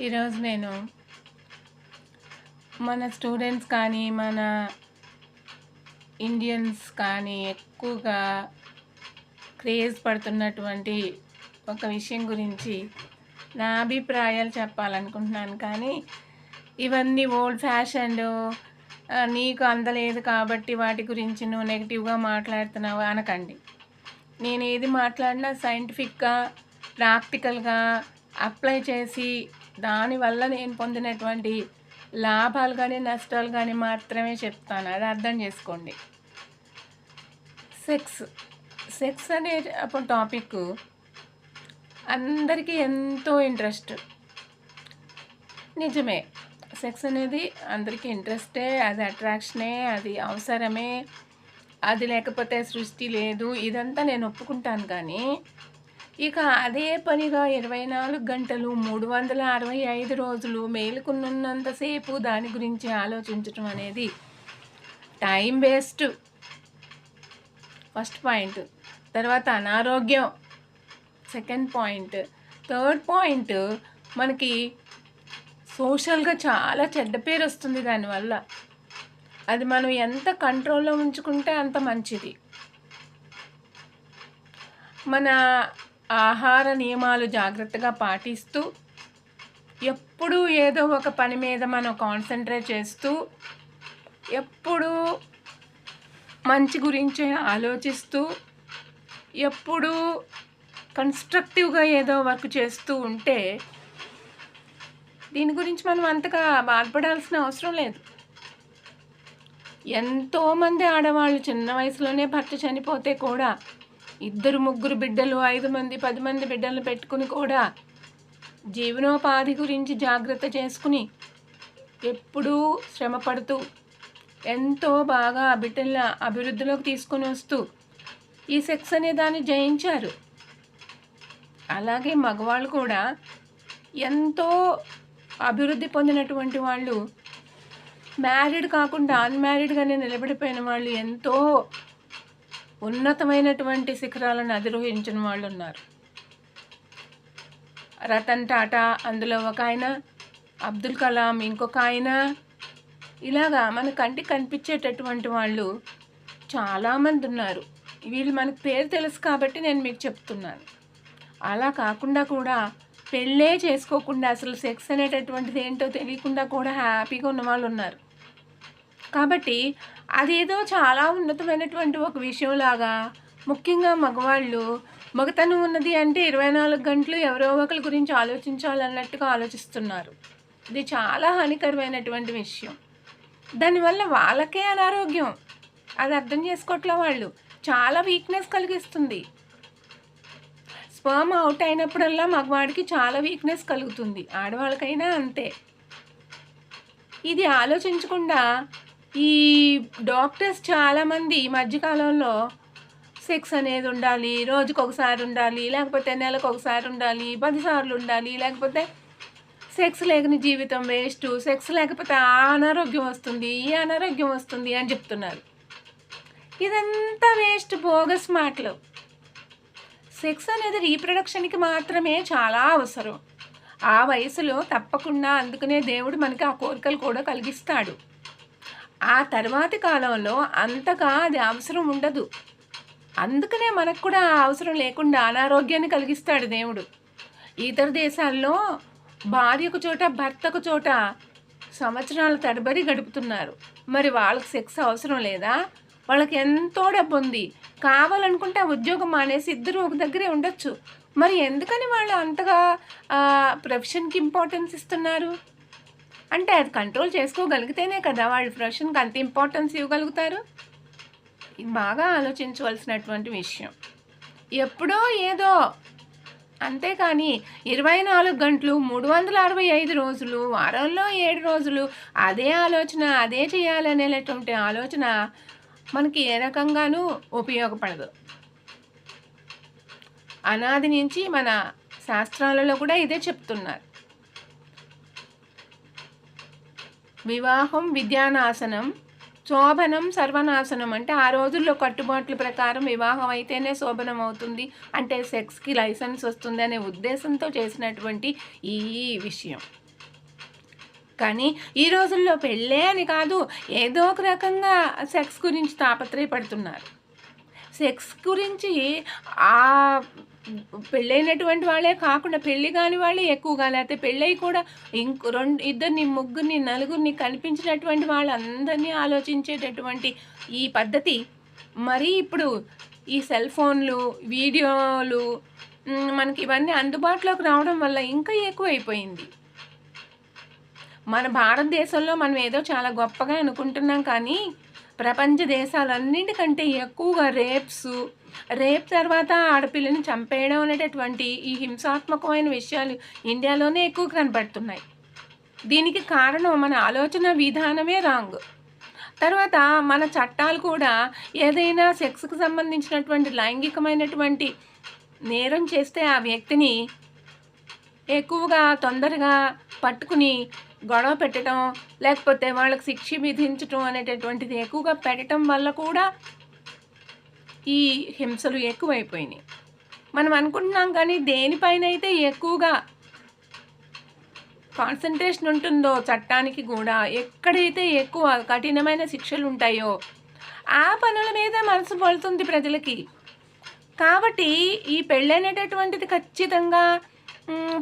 ఈరోజు నేను మన స్టూడెంట్స్ కానీ మన ఇండియన్స్ కానీ ఎక్కువగా క్రేజ్ పడుతున్నటువంటి ఒక విషయం గురించి నా అభిప్రాయాలు చెప్పాలనుకుంటున్నాను. కానీ ఇవన్నీ ఓల్డ్ ఫ్యాషన్డ్, నీకు అందలేదు కాబట్టి వాటి గురించి నువ్వు నెగిటివ్గా మాట్లాడుతున్నావు అనకండి. నేను ఏది మాట్లాడినా సైంటిఫిక్గా ప్రాక్టికల్గా అప్లై చేసి దానివల్ల నేను పొందినటువంటి లాభాలు కానీ నష్టాలు కానీ మాత్రమే చెప్తాను. అది అర్థం చేసుకోండి. సెక్స్ అనే అప్పుడు టాపిక్ అందరికీ ఎంతో ఇంట్రెస్ట్. నిజమే, సెక్స్ అనేది అందరికీ ఇంట్రెస్టే, అది అట్రాక్షనే, అది అవసరమే, అది లేకపోతే సృష్టి లేదు, ఇదంతా నేను ఒప్పుకుంటాను. కానీ ఇక అదే పనిగా 24 గంటలు 365 రోజులు మేలుకున్నంతసేపు దాని గురించి ఆలోచించటం అనేది టైం వేస్ట్, ఫస్ట్ పాయింట్. తర్వాత అనారోగ్యం, సెకండ్ పాయింట్. థర్డ్ పాయింట్, మనకి సోషల్గా చాలా చెడ్డ పేరు వస్తుంది దానివల్ల. అది మనం ఎంత కంట్రోల్లో ఉంచుకుంటే అంత మంచిది. మన ఆహార నియమాలు జాగ్రత్తగా పాటిస్తూ, ఎప్పుడూ ఏదో ఒక పని మీద మనం కాన్సన్ట్రేట్ చేస్తూ, ఎప్పుడూ మంచి గురించి ఆలోచిస్తూ, ఎప్పుడూ కన్స్ట్రక్టివ్గా ఏదో వర్క్ చేస్తూ ఉంటే దీని గురించి మనం అంతగా బాధపడాల్సిన అవసరం లేదు. ఎంతోమంది ఆడవాళ్ళు చిన్న వయసులోనే భర్త చనిపోతే కూడా 2, 3 బిడ్డలు, 5 మంది, 10 మంది బిడ్డలను పెట్టుకుని కూడా జీవనోపాధి గురించి జాగ్రత్త చేసుకుని ఎప్పుడూ శ్రమపడుతూ ఎంతో బాగా ఆ బిడ్డల అభివృద్ధిలోకి తీసుకొని వస్తూ ఈ సెక్స్ అనే దాన్ని జయించారు. అలాగే మగవాళ్ళు కూడా ఎంతో అభివృద్ధి పొందినటువంటి వాళ్ళు, మ్యారీడ్ కాకుండా అన్మ్యారీడ్గానే నిలబడిపోయిన వాళ్ళు, ఎంతో ఉన్నతమైనటువంటి శిఖరాలను అధిరోహించిన వాళ్ళు ఉన్నారు. రతన్ టాటా అందులో ఒక ఆయన, అబ్దుల్ కలాం ఇంకొక ఆయన, ఇలాగా మన కంటికి కనిపించేటటువంటి వాళ్ళు చాలామంది ఉన్నారు. వీళ్ళు మనకు పేరు తెలుసు కాబట్టి నేను మీకు చెప్తున్నాను. అలా కాకుండా కూడా పెళ్ళే చేసుకోకుండా అసలు సెక్స్ అనేటటువంటిది ఏంటో తెలియకుండా కూడా హ్యాపీగా ఉన్న వాళ్ళు ఉన్నారు. కాబట్టి అదేదో చాలా ఉన్నతమైనటువంటి ఒక విషయంలాగా, ముఖ్యంగా మగవాళ్ళు మగతనం ఉన్నది అంటే 24 గంటలు ఎవరో ఒకరి గురించి ఆలోచించాలన్నట్టుగా ఆలోచిస్తున్నారు. ఇది చాలా హానికరమైనటువంటి విషయం. దానివల్ల వాళ్ళకే అనారోగ్యం. అది అర్థం చేసుకోవట్లే వాళ్ళు. చాలా వీక్నెస్ కలిగిస్తుంది. స్పర్మ్ అవుట్ అయినప్పుడల్లా మగవాడికి చాలా వీక్నెస్ కలుగుతుంది, ఆడవాళ్ళకైనా అంతే. ఇది ఆలోచించకుండా ఈ డాక్టర్స్ చాలామంది ఈ మధ్యకాలంలో సెక్స్ అనేది ఉండాలి, రోజుకు ఒకసారి ఉండాలి, లేకపోతే నెలకు ఒకసారి ఉండాలి, 10 సార్లు ఉండాలి, లేకపోతే సెక్స్ లేని జీవితం వేస్ట్, సెక్స్ లేకపోతే ఆ అనారోగ్యం వస్తుంది, ఈ అనారోగ్యం వస్తుంది అని చెప్తున్నారు. ఇదంతా వేస్ట్, బోగస్ మాటలు. సెక్స్ అనేది రీప్రొడక్షన్కి మాత్రమే చాలా అవసరం. ఆ వయసులో తప్పకుండా, అందుకనే దేవుడు మనకి ఆ కోరికలు కూడా కలిగిస్తాడు. ఆ తర్వాతి కాలంలో అంతగా అది అవసరం ఉండదు. అందుకనే మనకు కూడా ఆ అవసరం లేకుండా అనారోగ్యాన్ని కలిగిస్తాడు దేవుడు. ఇతర దేశాల్లో భార్యకు చోట భర్తకు చోట సంవత్సరాల తరబడి గడుపుతున్నారు. మరి వాళ్ళకి సెక్స్ అవసరం లేదా? వాళ్ళకి ఎంతో డబ్బు ఉంది, కావాలనుకుంటే ఆ ఉద్యోగం మానేసి ఇద్దరు ఒక దగ్గరే ఉండొచ్చు. మరి ఎందుకని వాళ్ళు అంతగా ప్రొఫెషన్కి ఇంపార్టెన్స్ ఇస్తున్నారు? అంటే అది కంట్రోల్ చేసుకోగలిగితేనే కదా వాళ్ళు ప్రొఫెషన్కి అంత ఇంపార్టెన్స్ ఇవ్వగలుగుతారు. ఇది బాగా ఆలోచించవలసినటువంటి విషయం. ఎప్పుడో ఏదో, అంతేకాని 24 గంటలు 365 రోజులు, వారంలో 7 రోజులు అదే ఆలోచన, అదే చేయాలనేటువంటి ఆలోచన మనకి ఏ రకంగానూ ఉపయోగపడదు. అనాది నుంచి మన శాస్త్రాలలో కూడా ఇదే చెప్తున్నారు. వివాహం విద్యానాశనం, శోభనం సర్వనాశనం. అంటే ఆ రోజుల్లో కట్టుబాట్ల ప్రకారం వివాహం అయితేనే శోభనం అవుతుంది, అంటే సెక్స్కి లైసెన్స్ వస్తుంది అనే ఉద్దేశంతో చేసినటువంటి ఈ విషయం. కానీ ఈ రోజుల్లో పెళ్ళే అని కాదు, ఏదో ఒక రకంగా సెక్స్ గురించి తాపత్రయపడుతున్నారు. సెక్స్ గురించి ఆ పెళ్ళైనటువంటి వాళ్ళే కాకుండా పెళ్ళి కాని వాళ్ళే ఎక్కువగా, లేకపోతే పెళ్ళయి కూడా ఇద్దరిని, ముగ్గురిని, నలుగురిని కనిపించినటువంటి వాళ్ళందరినీ ఆలోచించేటటువంటి ఈ పద్ధతి మరీ ఇప్పుడు ఈ సెల్ ఫోన్లు, వీడియోలు మనకి ఇవన్నీ అందుబాటులోకి రావడం వల్ల ఇంకా ఎక్కువైపోయింది. మన భారతదేశంలో మనం ఏదో చాలా గొప్పగా అనుకుంటున్నాం, కానీ ప్రపంచ దేశాలన్నింటికంటే ఎక్కువగా రేప్ తర్వాత ఆడపిల్లని చంపేయడం అనేటటువంటి ఈ హింసాత్మకమైన విషయాలు ఇండియాలోనే ఎక్కువ కనబడుతున్నాయి. దీనికి కారణం మన ఆలోచన విధానమే రాంగ్. తర్వాత మన చట్టాలు కూడా ఏదైనా సెక్స్కి సంబంధించినటువంటి లైంగికమైనటువంటి నేరం చేస్తే ఆ వ్యక్తిని ఎక్కువగా తొందరగా పట్టుకుని గొడవ పెట్టడం, లేకపోతే వాళ్ళకి శిక్ష విధించడం అనేటటువంటిది ఎక్కువగా పెట్టడం వల్ల కూడా ఈ హింసలు ఎక్కువైపోయినాయి. మనం అనుకుంటున్నాం, కానీ దేనిపైన అయితే ఎక్కువగా కాన్సన్ట్రేషన్ ఉంటుందో చట్టానికి కూడా, ఎక్కడైతే ఎక్కువ కఠినమైన శిక్షలు ఉంటాయో ఆ పనుల మీద మనసు పడుతుంది ప్రజలకి. కాబట్టి ఈ పెళ్ళనేటటువంటిది ఖచ్చితంగా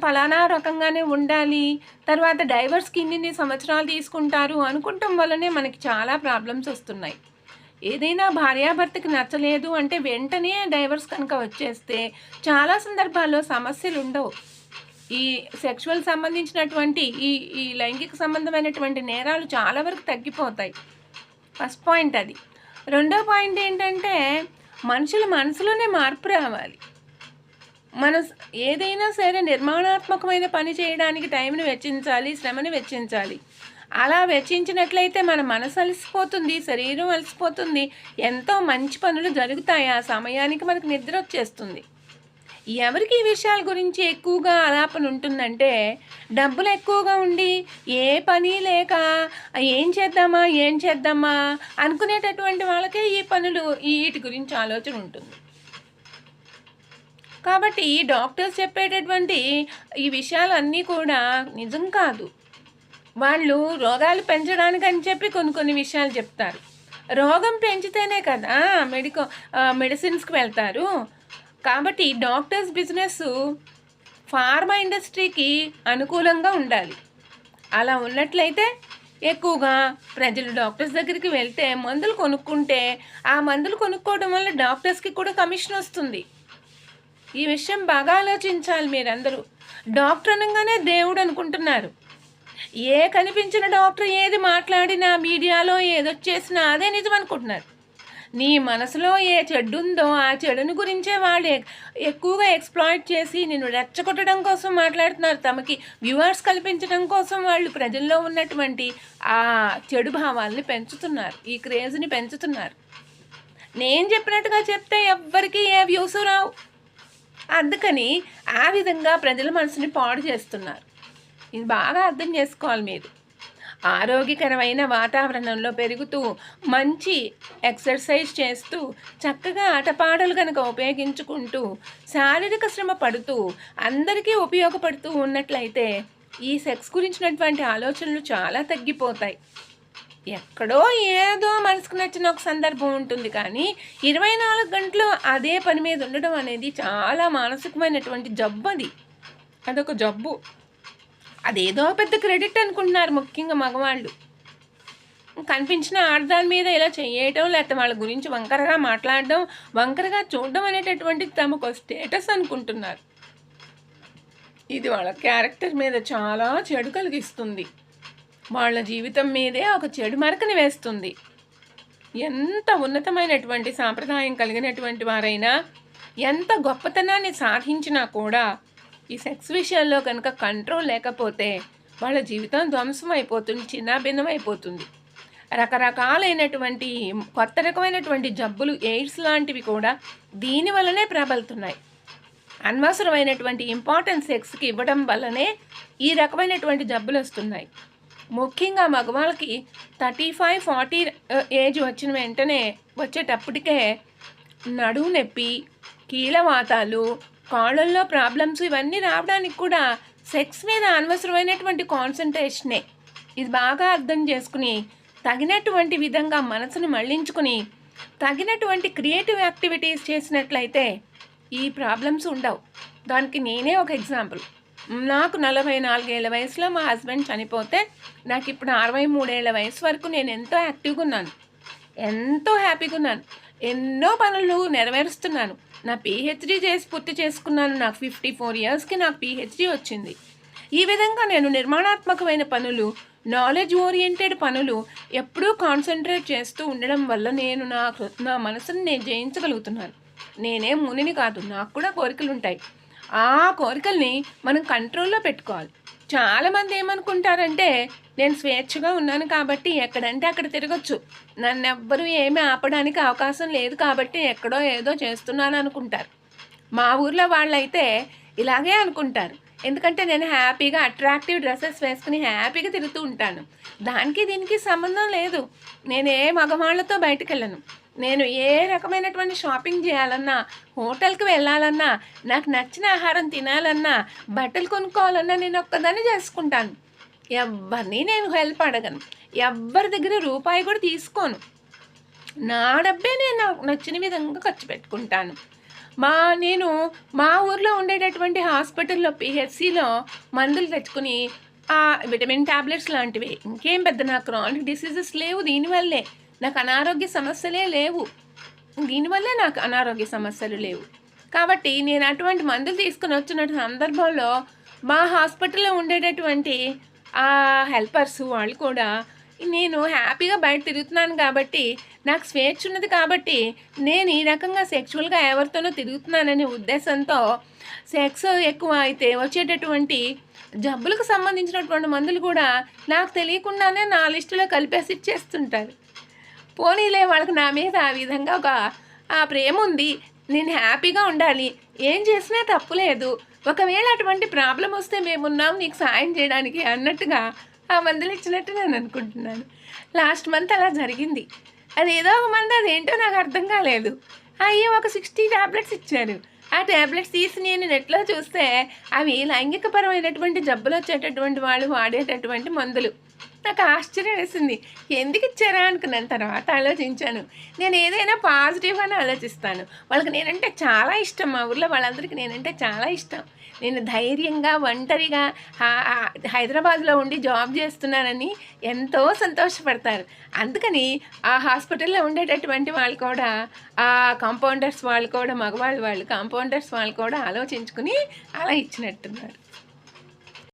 ఫలానా రకంగానే ఉండాలి, తర్వాత డైవర్స్కి ఇన్ని సంవత్సరాలు తీసుకుంటారు అనుకుంటాం వల్లనే మనకి చాలా ప్రాబ్లమ్స్ వస్తున్నాయి. ఏదైనా భార్యాభర్తకి నచ్చలేదు అంటే వెంటనే డైవర్స్ కనుక వచ్చేస్తే చాలా సందర్భాల్లో సమస్యలు ఉండవు. ఈ సెక్షువల్ సంబంధించినటువంటి ఈ లైంగిక సంబంధమైనటువంటి నేరాలు చాలా వరకు తగ్గిపోతాయి. ఫస్ట్ పాయింట్ అది. రెండో పాయింట్ ఏంటంటే మనుషుల మనసులోనే మార్పు రావాలి. మనం ఏదైనా సరే నిర్మాణాత్మకమైన పని చేయడానికి టైంని వెచ్చించాలి, శ్రమని వెచ్చించాలి. అలా వెచ్చించినట్లయితే మన మనసు అలసిపోతుంది, శరీరం అలసిపోతుంది, ఎంతో మంచి పనులు జరుగుతాయి. ఆ సమయానికి మనకు నిద్ర వచ్చేస్తుంది. ఎవరికి ఈ విషయాల గురించి ఎక్కువగా ఆలాపన ఉంటుందంటే డబ్బులు ఎక్కువగా ఉండి ఏ పని లేక ఏం చేద్దామా అనుకునేటటువంటి వాళ్ళకే ఈ పనులు వీటి గురించి ఆలోచన ఉంటుంది. కాబట్టి డాక్టర్స్ చెప్పేటటువంటి ఈ విషయాలన్నీ కూడా నిజం కాదు. వాళ్ళు రోగాలు పెంచడానికి అని చెప్పి కొన్ని విషయాలు చెప్తారు. రోగం పెంచితేనే కదా మెడిసిన్స్కి వెళ్తారు. కాబట్టి డాక్టర్స్ బిజినెస్ ఫార్మా ఇండస్ట్రీకి అనుకూలంగా ఉండాలి. అలా ఉన్నట్లయితే ఎక్కువగా ప్రజలు డాక్టర్స్ దగ్గరికి వెళ్తే మందులు కొనుక్కుంటే ఆ మందులు కొనుక్కోవడం వల్ల డాక్టర్స్కి కూడా కమిషన్ వస్తుంది. ఈ విషయం బాగా ఆలోచించాలి మీరందరూ. డాక్టర్ అనగానే దేవుడు అనుకుంటున్నారు. ఏ కనిపించిన డాక్టర్ ఏది మాట్లాడినా మీడియాలో ఏదొచ్చేసినా అదే నిజం అనుకుంటున్నారు. నీ మనసులో ఏ చెడు ఉందో ఆ చెడుని గురించే వాళ్ళు ఎక్కువగా ఎక్స్ప్లాయిట్ చేసి నిన్ను రెచ్చగొట్టడం కోసం మాట్లాడుతున్నారు. తమకి వ్యూవర్స్ కల్పించడం కోసం వాళ్ళు ప్రజల్లో ఉన్నటువంటి ఆ చెడు భావాల్ని పెంచుతున్నారు, ఈ క్రేజ్ని పెంచుతున్నారు. నేను చెప్పినట్టుగా చెప్తే ఎవ్వరికీ ఏ వ్యూస్ రావు. అందుకని ఆ విధంగా ప్రజల మనసుని పాడు చేస్తున్నారు. ఇది బాగా అర్థం చేసుకోవాలి మీరు. ఆరోగ్యకరమైన వాతావరణంలో పెరుగుతూ మంచి ఎక్సర్సైజ్ చేస్తూ చక్కగా ఆటపాటలు కనుక ఉపయోగించుకుంటూ శారీరక శ్రమ పడుతూ అందరికీ ఉపయోగపడుతూ ఉన్నట్లయితే ఈ సెక్స్ గురించినటువంటి ఆలోచనలు చాలా తగ్గిపోతాయి. ఎక్కడో ఏదో మనసుకు నచ్చిన ఒక సందర్భం ఉంటుంది, కానీ 24 గంటలు అదే పని మీద ఉండడం అనేది చాలా మానసికమైనటువంటి జబ్బు. అదొక జబ్బు. అదేదో పెద్ద క్రెడిట్ అనుకుంటున్నారు ముఖ్యంగా మగవాళ్ళు. కనిపించిన ఆడదాని మీద ఇలా చేయటం, లేకపోతే వాళ్ళ గురించి వంకరగా మాట్లాడడం, వంకరగా చూడడం అనేటటువంటిది తమకు స్టేటస్ అనుకుంటున్నారు. ఇది వాళ్ళ క్యారెక్టర్ మీద చాలా చెడు కలిగిస్తుంది. వాళ్ళ జీవితం మీదే ఒక చెడు మరకని వేస్తుంది. ఎంత ఉన్నతమైనటువంటి సాంప్రదాయం కలిగినటువంటి వారైనా, ఎంత గొప్పతనాన్ని సాధించినా కూడా ఈ సెక్స్ విషయాల్లో కనుక కంట్రోల్ లేకపోతే వాళ్ళ జీవితం ధ్వంసం అయిపోతుంది, చిన్నాభిన్నం అయిపోతుంది. రకరకాలైనటువంటి కొత్త రకమైనటువంటి జబ్బులు, ఎయిడ్స్ లాంటివి కూడా దీనివల్లనే ప్రబలుతున్నాయి. అనవసరమైనటువంటి ఇంపార్టెన్స్ సెక్స్కి ఇవ్వడం వల్లనే ఈ రకమైనటువంటి జబ్బులు వస్తున్నాయి. ముఖ్యంగా మగవాళ్ళకి 35-40 ఏజ్ వచ్చిన వెంటనే వచ్చేటప్పటికే నడుము నొప్పి, కీళ్ళవాతాలు, కాళ్ళల్లో ప్రాబ్లమ్స్ ఇవన్నీ రావడానికి కూడా సెక్స్ మీద అనవసరమైనటువంటి కాన్సన్ట్రేషనే. ఇది బాగా అర్థం చేసుకుని తగినటువంటి విధంగా మనసును మళ్ళించుకుని తగినటువంటి క్రియేటివ్ యాక్టివిటీస్ చేసినట్లయితే ఈ ప్రాబ్లమ్స్ ఉండవు. దానికి నేనే ఒక ఎగ్జాంపుల్. నాకు 44 ఏళ్ళ వయసులో మా హస్బెండ్ చనిపోతే నాకు ఇప్పుడు 63 ఏళ్ళ వయసు వరకు నేను ఎంతో యాక్టివ్గా ఉన్నాను, ఎంతో హ్యాపీగా ఉన్నాను, ఎన్నో పనులు నెరవేరుస్తున్నాను. నా పిహెచ్డి చేసి పూర్తి చేసుకున్నాను. నాకు 54 ఇయర్స్కి నాకు పిహెచ్డి వచ్చింది. ఈ విధంగా నేను నిర్మాణాత్మకమైన పనులు, నాలెడ్జ్ ఓరియంటెడ్ పనులు ఎప్పుడూ కాన్సన్ట్రేట్ చేస్తూ ఉండడం వల్ల నేను నా మనసుని నేను జయించగలుగుతున్నాను. నేనేం మునిని కాదు, నాకు కూడా కోరికలు ఉంటాయి. ఆ కోరికల్ని మనం కంట్రోల్లో పెట్టుకోవాలి. చాలామంది ఏమనుకుంటారంటే నేను స్వేచ్ఛగా ఉన్నాను కాబట్టి ఎక్కడంటే అక్కడ తిరగచ్చు, నన్ను ఎవ్వరూ ఏమీ ఆపడానికి అవకాశం లేదు కాబట్టి ఎక్కడో ఏదో చేస్తున్నాను అనుకుంటారు. మా ఊర్లో వాళ్ళైతే ఇలాగే అనుకుంటారు. ఎందుకంటే నేను హ్యాపీగా అట్రాక్టివ్ డ్రెస్సెస్ వేసుకుని హ్యాపీగా తిరుగుతూ ఉంటాను. దానికి దీనికి సంబంధం లేదు. నేను ఏ మగవాళ్ళతో బయటకు వెళ్ళను. నేను ఏ రకమైనటువంటి షాపింగ్ చేయాలన్నా, హోటల్కి వెళ్ళాలన్నా, నాకు నచ్చిన ఆహారం తినాలన్నా, బట్టలు కొనుక్కోవాలన్నా నేను ఒక్కదాన్ని చేసుకుంటాను. ఎవరిని నేను హెల్ప్ అడగను. ఎవ్వరి దగ్గర రూపాయి కూడా తీసుకోను. నా డబ్బే నేను నాకు నచ్చిన విధంగా ఖర్చు పెట్టుకుంటాను. నేను మా ఊర్లో ఉండేటటువంటి హాస్పిటల్లో పిహెచ్సిలో మందులు తెచ్చుకుని విటమిన్ ట్యాబ్లెట్స్ లాంటివి, ఇంకేం పెద్ద నాకు క్రానిక్ డిసీజెస్ లేవు. దీనివల్లే నాకు అనారోగ్య సమస్యలే లేవు. దీనివల్లే నాకు అనారోగ్య సమస్యలు లేవు. కాబట్టి నేను అటువంటి మందులు తీసుకుని వచ్చిన సందర్భంలో మా హాస్పిటల్లో ఉండేటటువంటి హెల్పర్స్ వాళ్ళు కూడా నేను హ్యాపీగా బయట తిరుగుతున్నాను కాబట్టి, నాకు స్వేచ్ఛ ఉన్నది కాబట్టి నేను ఈ రకంగా సెక్చువల్గా ఎవరితోనో తిరుగుతున్నాననే ఉద్దేశంతో సెక్స్ ఎక్కువ అయితే వచ్చేటటువంటి జబ్బులకు సంబంధించినటువంటి మందులు కూడా నాకు తెలియకుండానే నా లిస్టులో కలిపేసి ఇచ్చేస్తుంటారు. పోనీలే, వాళ్ళకి నా మీద ఆ విధంగా ఒక ప్రేమ ఉంది, నేను హ్యాపీగా ఉండాలి, ఏం చేసినా తప్పు లేదు, ఒకవేళ అటువంటి ప్రాబ్లం వస్తే మేమున్నాం నీకు సాయం చేయడానికి అన్నట్టుగా ఆ మందులు ఇచ్చినట్టు నేను అనుకుంటున్నాను. లాస్ట్ మంత్ అలా జరిగింది. అది ఏదో ఒక మందు, అదేంటో నాకు అర్థం కాలేదు. అయ్యో ఒక 60 ట్యాబ్లెట్స్ ఇచ్చారు. ఆ ట్యాబ్లెట్స్ తీసి నేను నెట్లో చూస్తే అవి లైంగికపరమైనటువంటి జబ్బులు వచ్చేటటువంటి వాళ్ళు వాడేటటువంటి మందులు. నాకు ఆశ్చర్యం వేసింది. ఎందుకు ఇచ్చారా అనుకున్నాను. తర్వాత ఆలోచించాను. నేను ఏదైనా పాజిటివ్ అని ఆలోచిస్తాను. వాళ్ళకి నేనంటే చాలా ఇష్టం. మా ఊర్లో వాళ్ళందరికీ నేనంటే చాలా ఇష్టం. నేను ధైర్యంగా ఒంటరిగా హైదరాబాద్లో ఉండి జాబ్ చేస్తున్నానని ఎంతో సంతోషపడతారు. అందుకని ఆ హాస్పిటల్లో ఉండేటటువంటి వాళ్ళు కూడా, ఆ కాంపౌండర్స్ వాళ్ళు కూడా, మగవాళ్ళు కాంపౌండర్స్ వాళ్ళు కూడా ఆలోచించుకుని అలా ఇచ్చినట్టున్నారు.